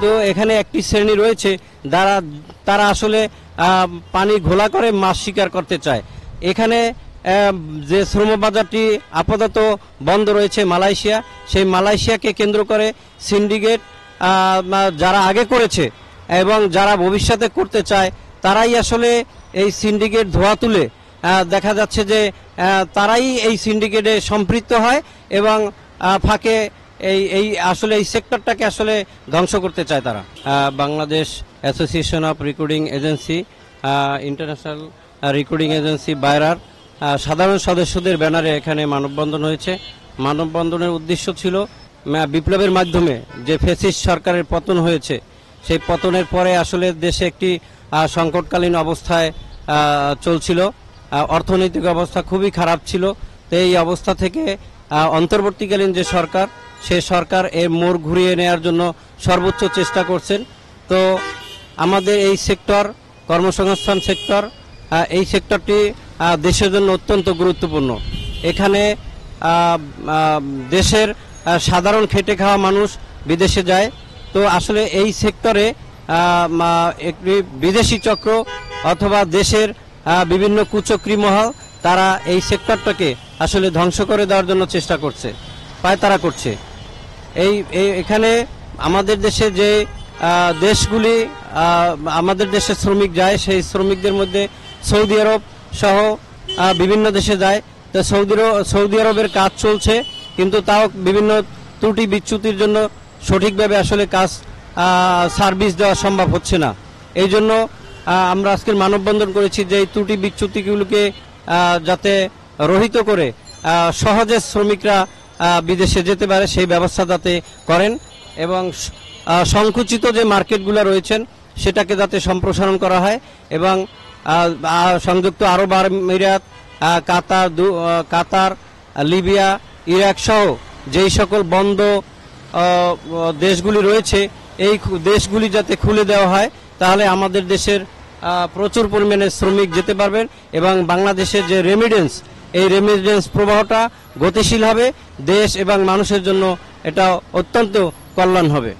তো এখানে একটি শ্রেণী রয়েছে তারা আসলে পানি ঘোলা করে মাছ শিকার করতে চায়। এখানে যে শ্রম বাজারটি আপাতত বন্ধ রয়েছে মালয়েশিয়া, সেই মালয়েশিয়াকে কেন্দ্র করে সিন্ডিকেট যারা আগে করেছে এবং যারা ভবিষ্যতে করতে চায় তারাই আসলে এই সিন্ডিকেট ধোয়া তুলে দেখা যাচ্ছে যে তারাই এই সিন্ডিকেটে সম্পৃক্ত হয় এবং ফাঁকে এই আসলে এই সেক্টরটাকে আসলে ধ্বংস করতে চায় তারা। Bangladesh association of recruiting agency, international recruiting agency বায়রার সাধারণ সদস্যদের ব্যানারে এখানে মানববন্ধন হয়েছে। মানববন্ধনের উদ্দেশ্য ছিল বিপ্লবের মাধ্যমে যে ফ্যাসিস্ট সরকারের পতন হয়েছে, সেই পতনের পরে আসলে দেশে একটি সংকটকালীন অবস্থায় চলছিল, অর্থনৈতিক অবস্থা খুবই খারাপ ছিল। তো এই অবস্থা থেকে অন্তর্বর্তীকালীন যে সরকার, সে সরকার এর মোড় ঘুরিয়ে নেওয়ার জন্য সর্বোচ্চ চেষ্টা করছেন। তো আমাদের এই সেক্টর, কর্মসংস্থান সেক্টর, এই সেক্টরটি দেশের জন্য অত্যন্ত গুরুত্বপূর্ণ। এখানে দেশের সাধারণ খেটে খাওয়া মানুষ বিদেশে যায়। তো আসলে এই সেক্টরে একটি বিদেশি চক্র অথবা দেশের বিভিন্ন কুচক্রী মহল তারা এই সেক্টরটাকে আসলে ধ্বংস করে দেওয়ার জন্য চেষ্টা করছে, পায়তারা করছে। এখানে আমাদের দেশে যে দেশগুলি আমাদের দেশে শ্রমিক যায়, সেই শ্রমিকদের মধ্যে সৌদি আরব সহ বিভিন্ন দেশে যায়। তো সৌদি আরবের কাজ চলছে, কিন্তু তাও বিভিন্ন ত্রুটি বিচ্যুতির জন্য সঠিকভাবে আসলে কাজ সার্ভিস দেওয়া সম্ভব হচ্ছে না। এই জন্য আমরা আজকের মানববন্ধন করেছি যে এই ত্রুটি বিচ্যুতিগুলোকে যাতে রহিত করে সহজে শ্রমিকরা বিদেশে যেতে পারে সেই ব্যবস্থা যাতে করেন, এবং সংকুচিত যে মার্কেটগুলো রয়েছেন সেটাকে যাতে সম্প্রসারণ করা হয়, এবং সংযুক্ত আরব আমিরাত, কাতার, লিবিয়া, ইরাক সহ যেই সকল বন্ধ দেশগুলি রয়েছে এই দেশগুলি যাতে খুলে দেওয়া হয়, তাহলে আমাদের দেশের প্রচুর পরিমাণে শ্রমিক যেতে পারবেন এবং বাংলাদেশের যে রেমিডেন্স, এই রেমিডেন্স প্রবাহটা গতিশীল হবে, দেশ এবং মানুষের জন্য এটা অত্যন্ত কল্যাণ হবে।